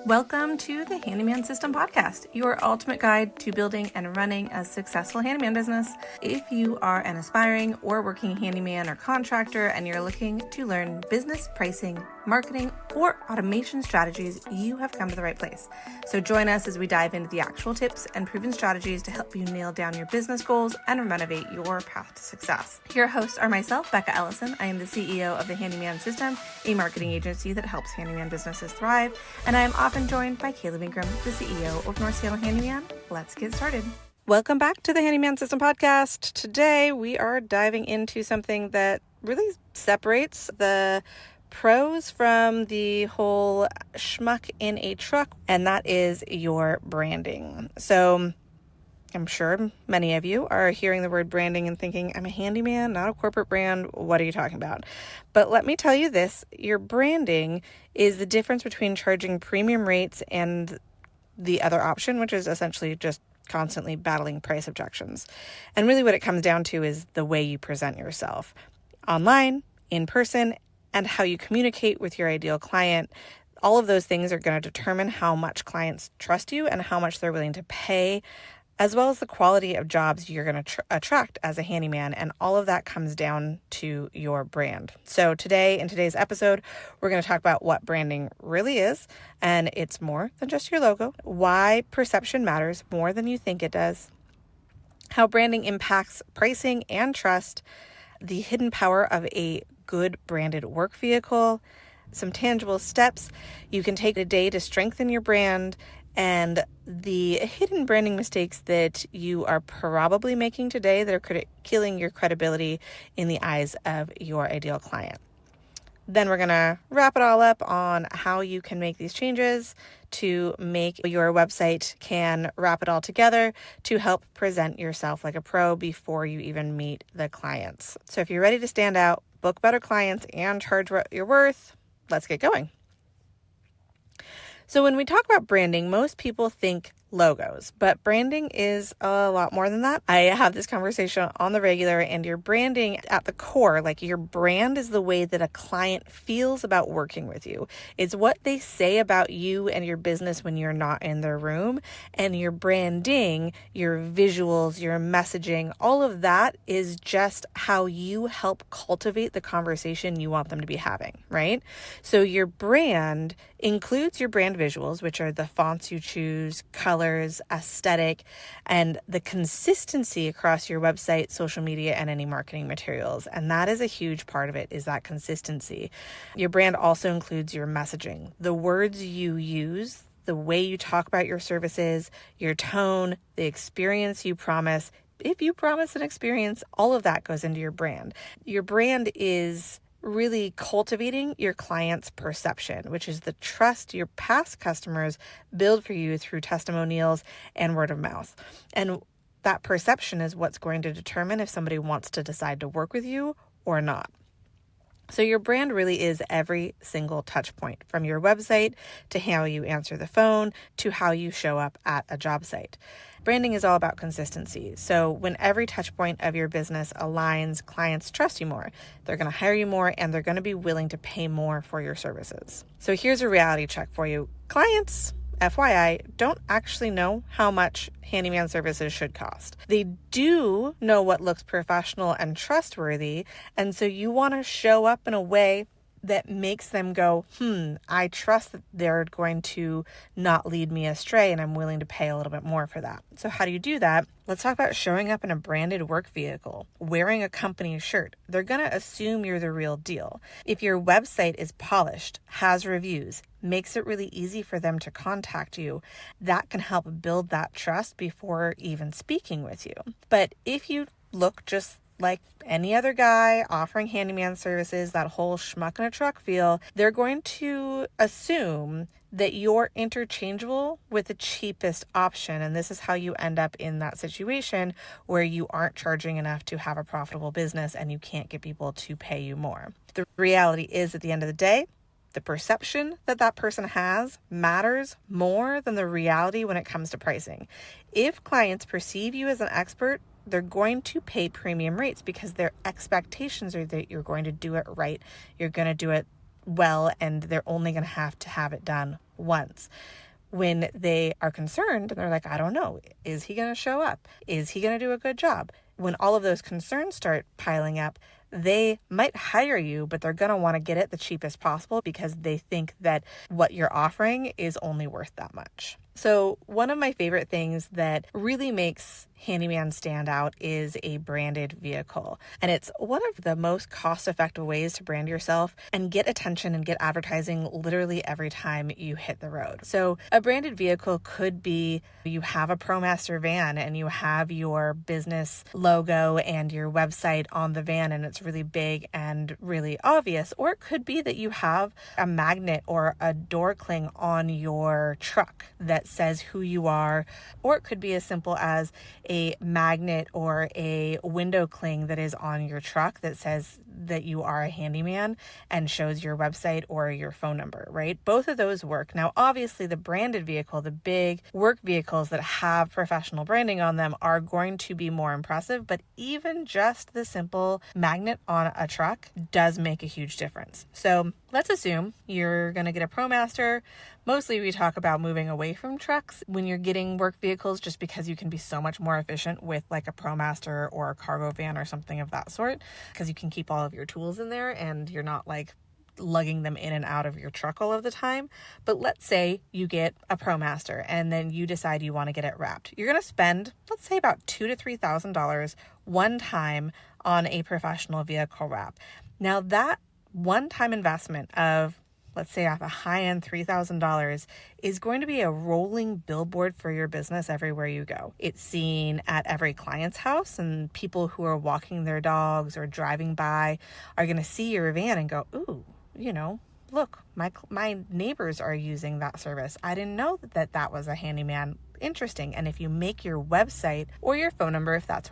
Welcome to the Handyman System Podcast, your ultimate guide to building and running a successful handyman business. If you are an aspiring or working handyman or contractor and you're looking to learn business pricing, marketing, or automation strategies, you have come to the right place. So join us as we dive into the actual tips and proven strategies to help you nail down your business goals and renovate your path to success. Your hosts are myself, Becca Ellison. I am the CEO of the Handyman System, a marketing agency that helps handyman businesses thrive, and I am often joined by Caleb Ingram, the CEO of North Seattle Handyman. Let's get started. Welcome back to the Handyman System Podcast. Today we are diving into something that really separates the pros from the whole schmuck in a truck, and that is your branding. So I'm sure many of you are hearing the word branding and thinking, I'm a handyman, not a corporate brand. What are you talking about? But let me tell you this, your branding is the difference between charging premium rates and the other option, which is essentially just constantly battling price objections. And really what it comes down to is the way you present yourself online, in person, and how you communicate with your ideal client. All of those things are going to determine how much clients trust you and how much they're willing to pay, as well as the quality of jobs you're going to attract as a handyman. And all of that comes down to your brand. So today, in today's episode, we're going to talk about what branding really is. And it's more than just your logo, why perception matters more than you think it does, how branding impacts pricing and trust, the hidden power of a good branded work vehicle, some tangible steps you can take today to strengthen your brand, and the hidden branding mistakes that you are probably making today that are killing your credibility in the eyes of your ideal client. Then we're going to wrap it all up on how you can make these changes to make your website can wrap it all together to help present yourself like a pro before you even meet the clients. So if you're ready to stand out, book better clients, and charge what you're worth, let's get going. So when we talk about branding, most people think logos, but branding is a lot more than that. I have this conversation on the regular, and your branding at the core, like your brand is the way that a client feels about working with you. It's what they say about you and your business when you're not in their room, and your branding, your visuals, your messaging, all of that is just how you help cultivate the conversation you want them to be having, right? So your brand includes your brand visuals, which are the fonts you choose, colors, aesthetic, and the consistency across your website, social media, and any marketing materials. And that is a huge part of it, is that consistency. Your brand also includes your messaging, the words you use, the way you talk about your services, your tone, the experience you promise. If you promise an experience, all of that goes into your brand. Your brand is really cultivating your client's perception, which is the trust your past customers build for you through testimonials and word of mouth. And that perception is what's going to determine if somebody wants to decide to work with you or not. So your brand really is every single touch point, from your website to how you answer the phone to how you show up at a job site. Branding is all about consistency. So when every touch point of your business aligns, clients trust you more. They're going to hire you more, and they're going to be willing to pay more for your services. So here's a reality check for you. Clients, FYI, don't actually know how much handyman services should cost. They do know what looks professional and trustworthy, and so you want to show up in a way that makes them go, I trust that they're going to not lead me astray, and I'm willing to pay a little bit more for that. So how do you do that? Let's talk about showing up in a branded work vehicle, wearing a company shirt. They're going to assume you're the real deal. If your website is polished, has reviews, makes it really easy for them to contact you, that can help build that trust before even speaking with you. But if you look just like any other guy offering handyman services, that whole schmuck in a truck feel, they're going to assume that you're interchangeable with the cheapest option. And this is how you end up in that situation where you aren't charging enough to have a profitable business and you can't get people to pay you more. The reality is, at the end of the day, the perception that that person has matters more than the reality when it comes to pricing. If clients perceive you as an expert, they're going to pay premium rates because their expectations are that you're going to do it right, you're going to do it well, and they're only going to have it done once. When they are concerned, they're like, I don't know, is he going to show up? Is he going to do a good job? When all of those concerns start piling up, they might hire you, but they're going to want to get it the cheapest possible because they think that what you're offering is only worth that much. So one of my favorite things that really makes Handyman stand out is a branded vehicle. And it's one of the most cost-effective ways to brand yourself and get attention and get advertising literally every time you hit the road. So a branded vehicle could be you have a ProMaster van and you have your business logo and your website on the van and it's really big and really obvious. Or it could be that you have a magnet or a door cling on your truck that says who you are. Or it could be as simple as a magnet or a window cling that is on your truck that says that you are a handyman and shows your website or your phone number, right? Both of those work. Now, obviously, the branded vehicle, the big work vehicles that have professional branding on them are going to be more impressive, but even just the simple magnet on a truck does make a huge difference. So let's assume you're going to get a ProMaster. Mostly we talk about moving away from trucks when you're getting work vehicles just because you can be so much more efficient with like a ProMaster or a cargo van or something of that sort because you can keep all of your tools in there and you're not like lugging them in and out of your truck all of the time. But let's say you get a ProMaster and then you decide you want to get it wrapped. You're going to spend, let's say, about $2,000 to $3,000 one time on a professional vehicle wrap. Now that one-time investment of, let's say, at the high end, $3,000 is going to be a rolling billboard for your business everywhere you go. It's seen at every client's house, and people who are walking their dogs or driving by are going to see your van and go, ooh, look, my neighbors are using that service. I didn't know that was a handyman. Interesting. And if you make your website or your phone number, if that's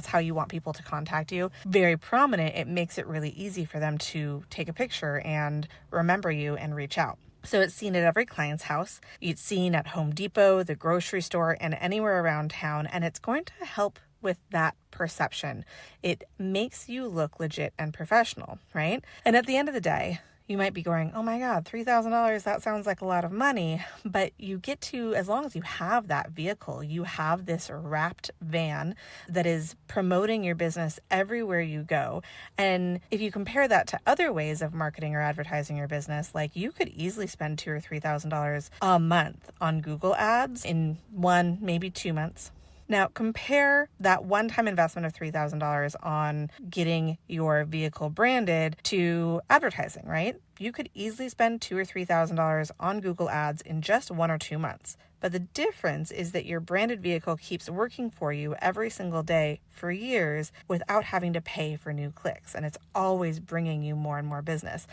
how you want people to contact you, very prominent, it makes it really easy for them to take a picture and remember you and reach out. So it's seen at every client's house. It's seen at Home Depot, the grocery store, and anywhere around town. And it's going to help with that perception. It makes you look legit and professional, right? And at the end of the day, you might be going, oh my God, $3,000, that sounds like a lot of money. But you get to, as long as you have that vehicle, you have this wrapped van that is promoting your business everywhere you go. And if you compare that to other ways of marketing or advertising your business, like you could easily spend $2,000 or $3,000 a month on Google ads in 1, maybe 2 months. Now, compare that one-time investment of $3,000 on getting your vehicle branded to advertising, right? You could easily spend $2,000 or $3,000 on Google ads in just 1 or 2 months. But the difference is that your branded vehicle keeps working for you every single day for years without having to pay for new clicks. And it's always bringing you more and more business.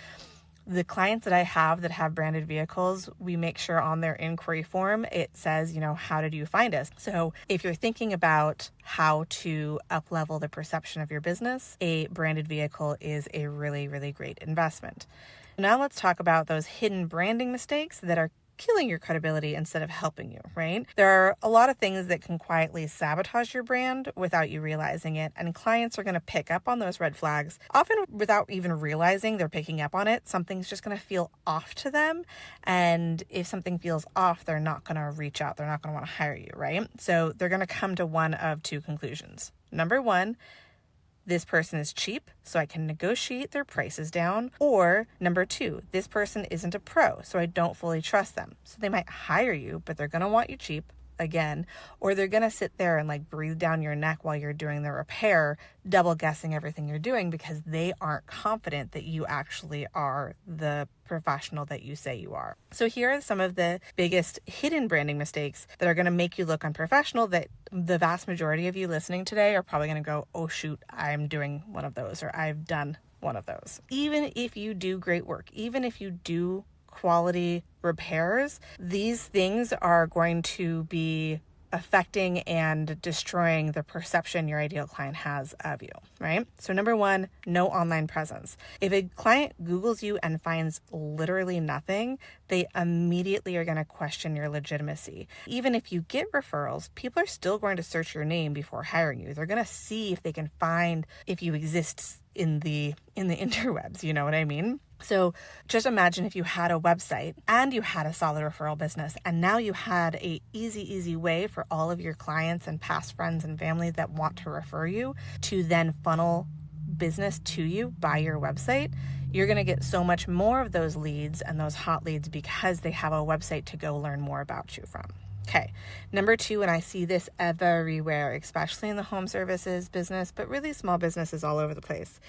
The clients that I have that have branded vehicles, we make sure on their inquiry form, it says, how did you find us? So if you're thinking about how to up-level the perception of your business, a branded vehicle is a really, really great investment. Now let's talk about those hidden branding mistakes that are killing your credibility instead of helping you, right? There are a lot of things that can quietly sabotage your brand without you realizing it, and clients are going to pick up on those red flags, often without even realizing they're picking up on it. Something's just going to feel off to them, and if something feels off, they're not going to reach out. They're not going to want to hire you, right? So they're going to come to one of two conclusions. Number one, this person is cheap, so I can negotiate their prices down. Or number two, this person isn't a pro, so I don't fully trust them. So they might hire you, but they're going to want you cheap again, or they're going to sit there and breathe down your neck while you're doing the repair, double guessing everything you're doing because they aren't confident that you actually are the professional that you say you are. So here are some of the biggest hidden branding mistakes that are going to make you look unprofessional that the vast majority of you listening today are probably going to go, oh shoot, I'm doing one of those, or I've done one of those. Even if you do great work, even if you do quality repairs, these things are going to be affecting and destroying the perception your ideal client has of you, right? So number one, no online presence. If a client Googles you and finds literally nothing, they immediately are going to question your legitimacy. Even if you get referrals, people are still going to search your name before hiring you. They're going to see if they can find if you exist in the interwebs, you know what I mean? So just imagine if you had a website and you had a solid referral business, and now you had a easy way for all of your clients and past friends and family that want to refer you to then funnel business to you by your website. You're going to get so much more of those leads and those hot leads because they have a website to go learn more about you from. Okay, number 2, and I see this everywhere, especially in the home services business, but really small businesses all over the place,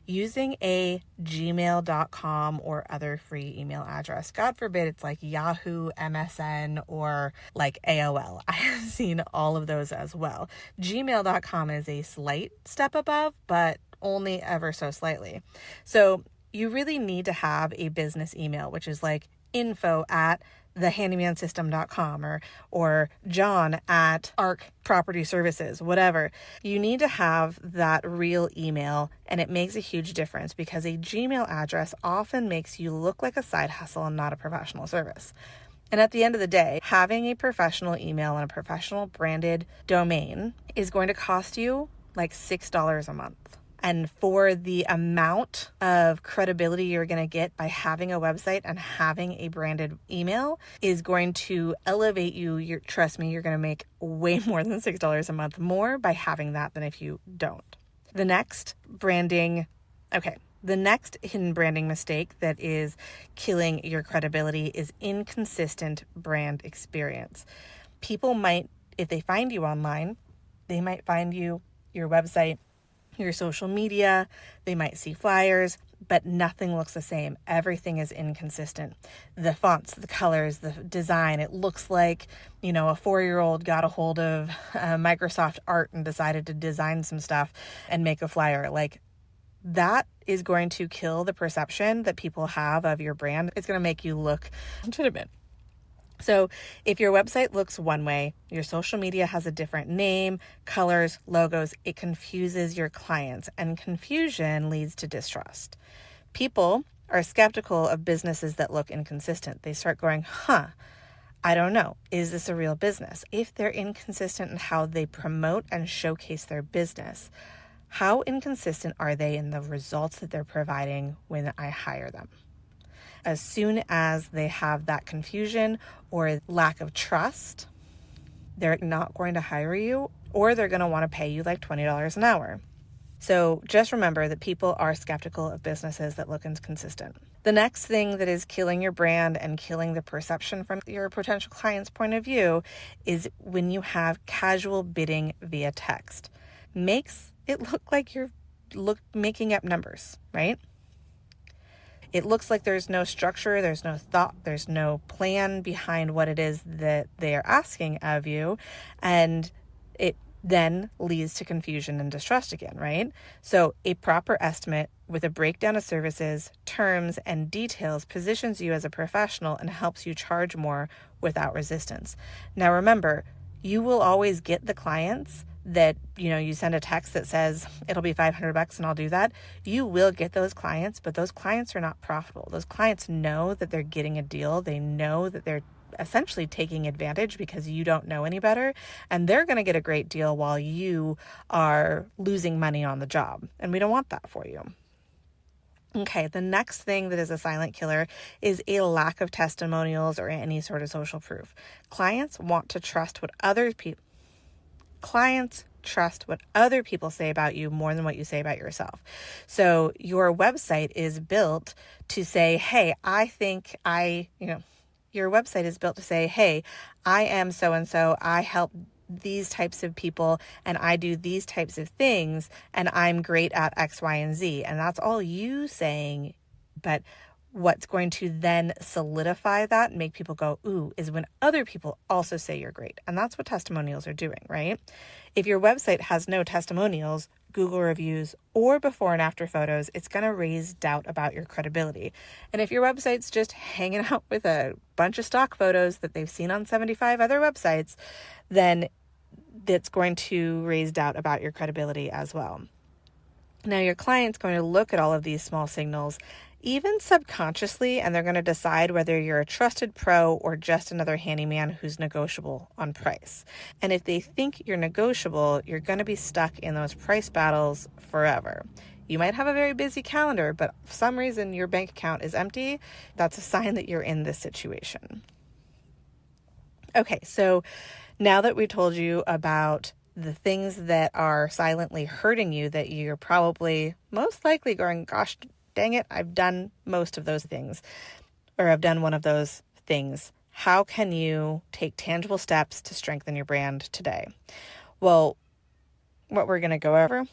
using a gmail.com or other free email address. God forbid it's like Yahoo, MSN, or like AOL. I have seen all of those as well. Gmail.com is a slight step above, but only ever so slightly. So you really need to have a business email, which is like info@thehandymansystem.com or John at ARC Property Services, whatever. You need to have that real email, and it makes a huge difference because a Gmail address often makes you look like a side hustle and not a professional service. And at the end of the day, having a professional email and a professional branded domain is going to cost you like $6 a month. And for the amount of credibility you're going to get by having a website and having a branded email is going to elevate you. Trust me, you're going to make way more than $6 a month more by having that than if you don't. The next hidden branding mistake that is killing your credibility is inconsistent brand experience. People might, if they find you online, they might find your website, your social media, they might see flyers, but nothing looks the same. Everything is inconsistent. The fonts, the colors, the design, it looks like, a 4-year-old got a hold of Microsoft Art and decided to design some stuff and make a flyer. Like, that is going to kill the perception that people have of your brand. It's going to make you look legitimate. So if your website looks one way, your social media has a different name, colors, logos, it confuses your clients, and confusion leads to distrust. People are skeptical of businesses that look inconsistent. They start going, I don't know, is this a real business? If they're inconsistent in how they promote and showcase their business, how inconsistent are they in the results that they're providing when I hire them? As soon as they have that confusion or lack of trust, they're not going to hire you, or they're going to want to pay you like $20 an hour. So just remember that people are skeptical of businesses that look inconsistent. The next thing that is killing your brand and killing the perception from your potential client's point of view is when you have casual bidding via text. Makes it look like you're making up numbers, right? It looks like there's no structure, there's no thought, there's no plan behind what it is that they are asking of you. And it then leads to confusion and distrust again, right? So a proper estimate with a breakdown of services, terms, and details positions you as a professional and helps you charge more without resistance. Now remember, you will always get the clients that, you send a text that says it'll be $500 and I'll do that. You will get those clients, but those clients are not profitable. Those clients know that they're getting a deal. They know that they're essentially taking advantage because you don't know any better, and they're going to get a great deal while you are losing money on the job. And we don't want that for you. Okay, the next thing that is a silent killer is a lack of testimonials or any sort of social proof. Clients trust what other people say about you more than what you say about yourself. So your website is built to say, hey, your website is built to say, hey, I am so-and-so, I help these types of people and I do these types of things and I'm great at X, Y, and Z. And that's all you saying. But what's going to then solidify that and make people go, ooh, is when other people also say you're great. And that's what testimonials are doing, right? If your website has no testimonials, Google reviews, or before and after photos, it's going to raise doubt about your credibility. And if your website's just hanging out with a bunch of stock photos that they've seen on 75 other websites, then that's going to raise doubt about your credibility as well. Now, your client's going to look at all of these small signals, even subconsciously, and they're going to decide whether you're a trusted pro or just another handyman who's negotiable on price. And if they think you're negotiable, you're going to be stuck in those price battles forever. You might have a very busy calendar, but for some reason your bank account is empty. That's a sign that you're in this situation. Okay, so now that we told you about the things that are silently hurting you, that you're probably most likely going, gosh, dang it, I've done most of those things, or I've done one of those things. How can you take tangible steps to strengthen your brand today? Well, what we're going to go over.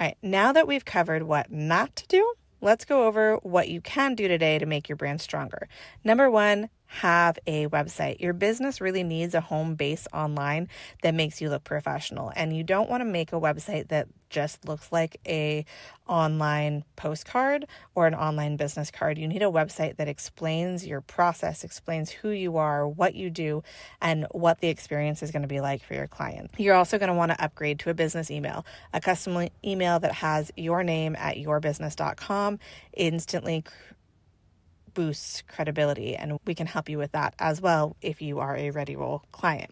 All right, now that we've covered what not to do, let's go over what you can do today to make your brand stronger. Number one, have a website. Your business really needs a home base online that makes you look professional. And you don't want to make a website that just looks like a online postcard or an online business card. You need a website that explains your process, explains who you are, what you do, and what the experience is going to be like for your client. You're also going to want to upgrade to a business email, a custom email that has your name at yourbusiness.com, instantly boosts credibility, and we can help you with that as well if you are a ReadyRoll client.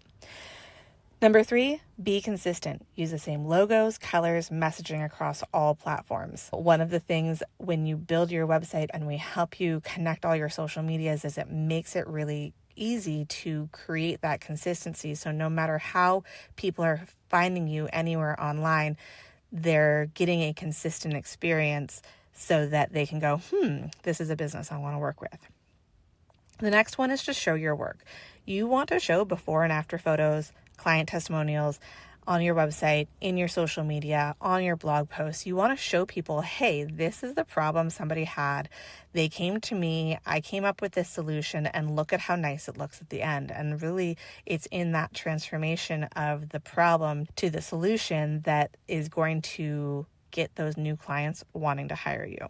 Number three, be consistent. Use the same logos, colors, messaging across all platforms. One of the things when you build your website and we help you connect all your social medias is it makes it really easy to create that consistency. So no matter how people are finding you anywhere online, they're getting a consistent experience so that they can go, this is a business I want to work with. The next one is to show your work. You want to show before and after photos, client testimonials on your website, in your social media, on your blog posts. You want to show people, hey, this is the problem somebody had. They came to me, I came up with this solution, and look at how nice it looks at the end. And really, it's in that transformation of the problem to the solution that is going to get those new clients wanting to hire you.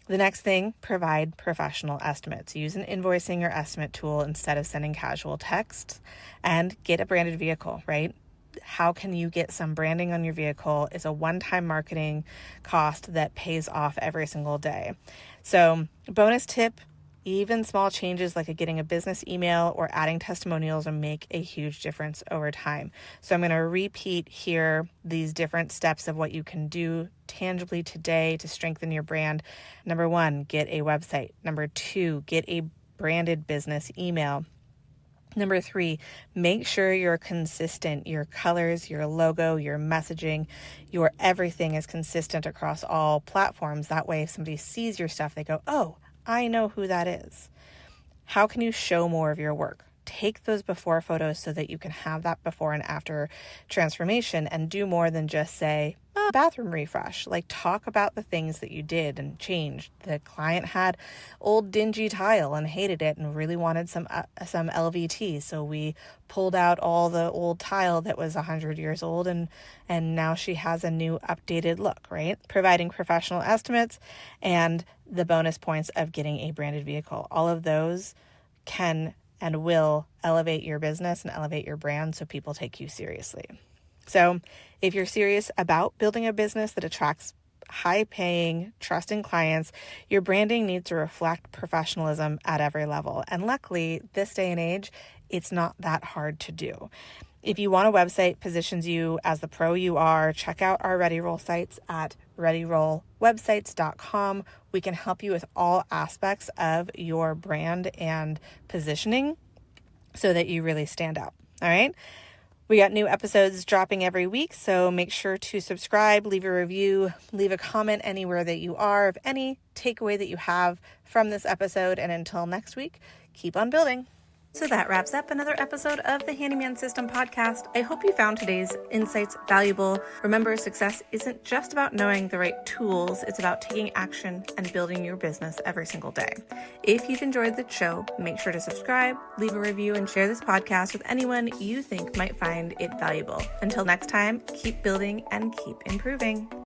The next thing, provide professional estimates. Use an invoicing or estimate tool instead of sending casual texts, and get a branded vehicle, right? How can you get some branding on your vehicle? It's a one-time marketing cost that pays off every single day. So, bonus tip, even small changes like getting a business email or adding testimonials will make a huge difference over time. So I'm going to repeat here these different steps of what you can do tangibly today to strengthen your brand. Number one, get a website. Number two, get a branded business email. Number three, make sure you're consistent. Your colors, your logo, your messaging, your everything is consistent across all platforms. That way, if somebody sees your stuff, they go, oh, I know who that is. How can you show more of your work? Take those before photos so that you can have that before and after transformation and do more than just say, bathroom refresh. Like, talk about the things that you did and changed. The client had old dingy tile and hated it and really wanted some LVT. So we pulled out all the old tile that was 100 years old and now she has a new updated look, right? Providing professional estimates and the bonus points of getting a branded vehicle. All of those can and will elevate your business and elevate your brand so people take you seriously. So if you're serious about building a business that attracts high-paying, trusting clients, your branding needs to reflect professionalism at every level. And luckily, this day and age, it's not that hard to do. If you want a website positions you as the pro you are, check out our ReadyRoll sites at readyrollwebsites.com. We can help you with all aspects of your brand and positioning so that you really stand out. All right. We got new episodes dropping every week, so make sure to subscribe, leave a review, leave a comment anywhere that you are of any takeaway that you have from this episode. And until next week, keep on building. So that wraps up another episode of the Handyman System podcast. I hope you found today's insights valuable. Remember, success isn't just about knowing the right tools. It's about taking action and building your business every single day. If you've enjoyed the show, make sure to subscribe, leave a review, and share this podcast with anyone you think might find it valuable. Until next time, keep building and keep improving.